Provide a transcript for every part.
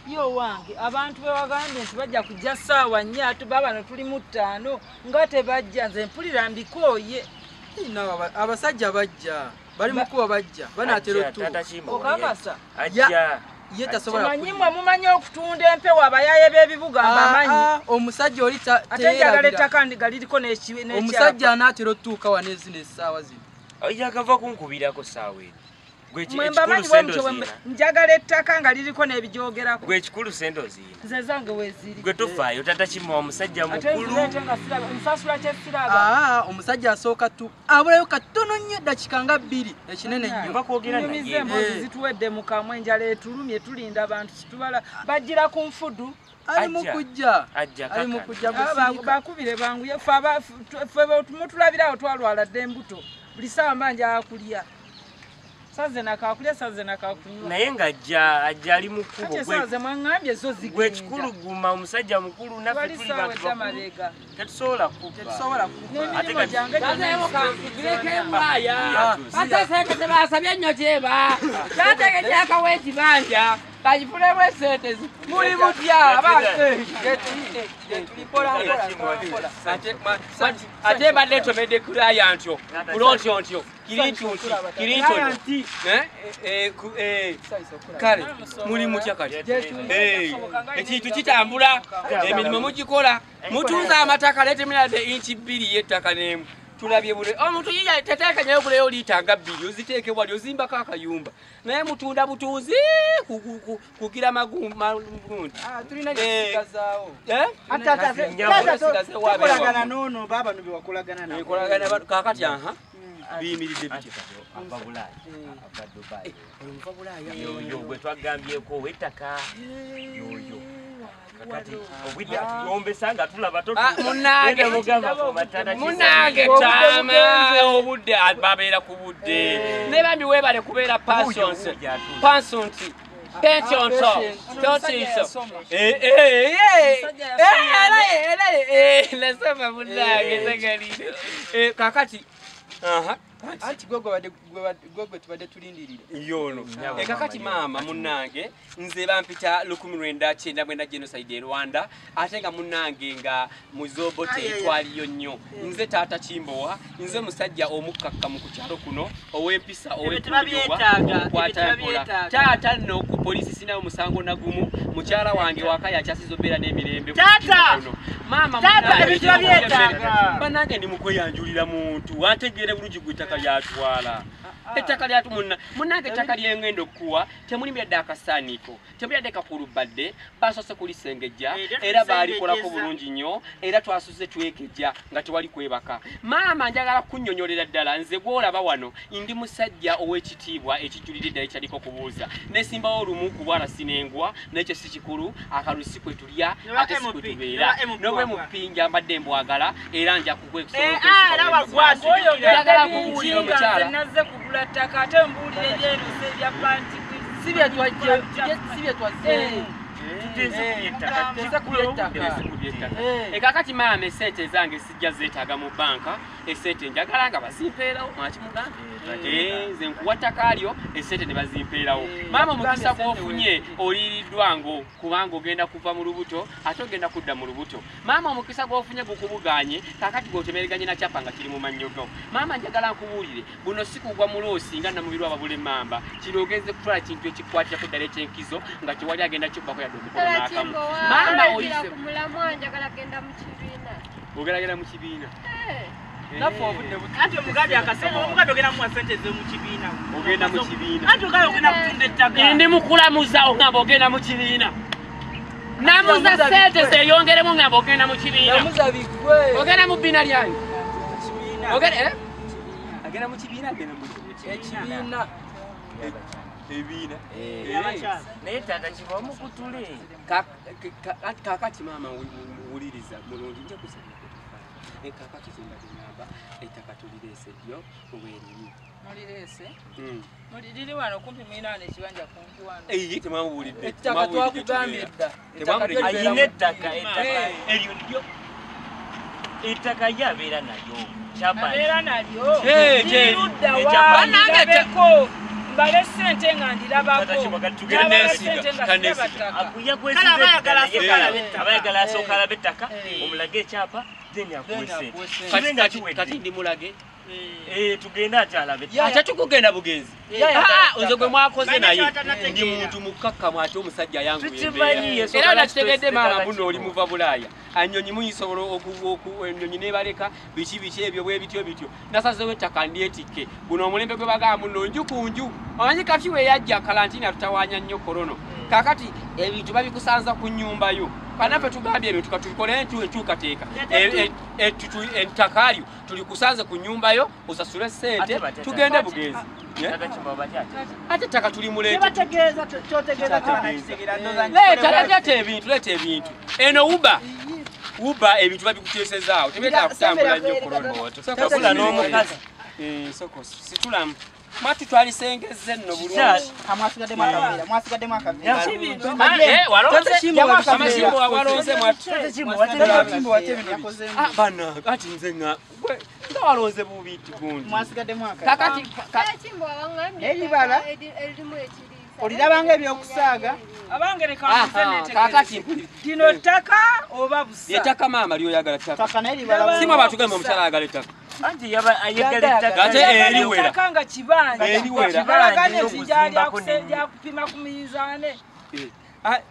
Yo wange abantu bewagambye nti bajja kujja ssaawa 4 ate baba tuli mu 5 nga tebajja nze mpulira mbikooye. Abasajja bajja bali mukuba bajja banatero tu okakasa ajja ye tasobola kumanyimwe mumanyi okutunda empewo abayaye b'ebibuga abamanyi omusajja oli atejagala ettaka galiriko n'ekyapa omusajja anatero tuuka wanezi n'essaawa zino oyagava kunkubirako ssaawa eno mwembamanyi njagala ettaka nga liriko n'ebijoogerako gwe ekikulu sente oziina nze zange weeziri gwe tofaayo tata kimwa omusajja mukulu nsasula kyesiraba omusajja asooka tu abulayo katono nnyo eddakiika nga 2 ekinene nnyo bakwogera naye emboozi zituwedde mu kamwe enjala etulumye tulinda abantu kitubala bajjira ku nfudu ali mukujja bakubire banguye ffe mutulabirawo twalwala dde embuto buli saawa mbanja akulya saze nakakulya saze nakakunywa naye ng'ajja ali mu kkubo saze mwangambye zo zigenda gwe kikuluguma omusajja mukulu naffe tuli bantu tetusobola kubba ate kagirekembaya ate sente tebasabye nnyo kyeba kyategekyakawo ekibanja kagifulemu esente muli mutya ate mbadde ntomedde kulaya ntyo kulontyo ntyo kirinti kale muli mutya kati ekintu kitambula emirimu mugikola mutunza amataka letemirade inchi 2 y'ettaka n'emu tulabye bule omuntu yiya teteekanyayo buleyo liita nga 2 oziteeke wali ozimbako akayumba naye mutunda butuuzi kugira magundi tulina gyesigazawo tukolagana n'ono baba no bewakolagana nabo kakati biyimiridde bityo yoyo gwe twagambyeko ow'ettaka yoyo kakati obwidde atuyombesa nga tulaba munange tama obudde babeera ku budde ne bambi weebale kubeera pansonti pensionto totiso nasoma munange sagalino kakati anti gwegwe tubadde tulindirira yono kakati maama munnange nze bampita 1999 genocide e Rwanda ate nga munnange nga muzobote etwaliyo nnyo nze taata Kimbowa nze musajja omukkakkamu ku kyalo kuno ow'empisa ow'ekwatakola taata nno ku polisi sinayo musango nagumu mukyala wange wakaya akyasiza obeera n'emirembe maama banange ndi mukweyanjulira muntu antegeere bulungi gw'ettaka lyatwala ettaka lyatu munnange ettaka lyengendo okukuwa temulimbidde akasaaniko temulimbidde kakulubadde basoose kulisengejja era baalikolako bulungi nnyo era twasuze twekejja nga tewali kwebaka maama njagala kunnyonnyolera ddala nze gw'olaba wano ndi musajja ow'ekitiibwa ekijjulira eddala ekyaliko kubuuza nesimbawo olumu ku bwala sinengwa n'ekyo si kikulu akalusi kwe tulya ate si kwe tubeera n'obwe mupinja mbadde mbwagala era nja kugwekujagala kubuulira omukyala nazze kugula ttaka ate mbuulire ebyeruse ebya panti si bye twazze kakati maama esente zange sijja zeetaaga mu banka esente njagala nga bazimpeerawo mwakimugambe nze nkuwa ttaka lyo esente ne bazimpeerawo maama omukisa gw'ofunye oliiriddwa ngo kubanga ogenda kuva mu lubuto ate ogenda kudda mu lubuto maama omukisa gw'ofunye gukubuganye kakati gw'otemereganye na kyapa nga kiri mu mannyogo maama njagala nkubuulire buno si kugwa muloosi nga namubiri wababula emmamba kino ogenze kutwala kintu ekikwatirako ddala ekyenkizo nga tewali agenda kibbako yadde omukono n'akamu maama oyise ogeragera mu kibiina naffe obudde anti omugabi akasoma omugabi ogenda muwa sente ze mu kibiina ogenda mu kibiina anti ogabi ogenda kutunda ettaka ndi mukulamuza ogamba ogenda mu kibiina namuza sente zeyongeremu ngamba ogenda mu kibiina ogenda mu bbiina lyange agenda mu kibiina agenda mu ekibiina ebiina naye taata kiba mukutule kakati maama wuliriza mulungi nja kusaba kakati zimbagamba ettaka tulireese ddyo obweriri mulireese muliriri wano kumpi mwinaano ekibanja kumpi wano temwamubuulidde ettaka twakugambye dda ayina ettaka eryo lyo ettaka ye abeera nalyo abeera nalyo lirudda wa mbale ssente nga ndirabako abayagala asooka alabe ettaka omulage ekyapa then akuwe kati ndi mulage tugenda ate alabe ate tukugenda bugenzi nze gwe mwakoze naye ndi muntu mukakkamu ate omusajja yanguera nakitegedde maama buno oli muva bulaaya anyonyi muyisobola enyonyi nebaleka biki ebyo bwe bityo nasazewo ettaka ndyetikke guno omulembe gwe bagamba muno nju ku nju omanyi kati we yajja kalantiini tutawanya nnyo korono kakati ebintu babikusanza ku nnyumba yo kanaffe tugambye ebintu katubikole entuukateeka ettaka lyo tulikusanze ku nnyumba yo osasule ssente tugende bugenzi ate ettaka tulimuleeta leeta ebintu eno uba ebintu babikuteesezaawo tebeetaka kutambula nnyo korona n'omukazi situlamu mwatu twalisengeze nno bulungi amashimbo wawalonze bana kati nze nga walonze bubi gundi kakati olirabanga ebyokusaaga abange leka kakati lino ttaka oba busa yettaka maama lyoyagala ttaka simu abatugamba omukyala ayagala ettaka anti ayagala ettaka ate eriwera ttaka nga kibanja eriwera balaganye kijjalyakupima ku mizaane naye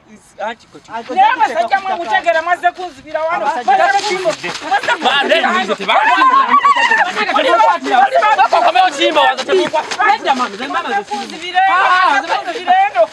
abasajja mwemutegera mwazze kunzibira wano kunzibira eno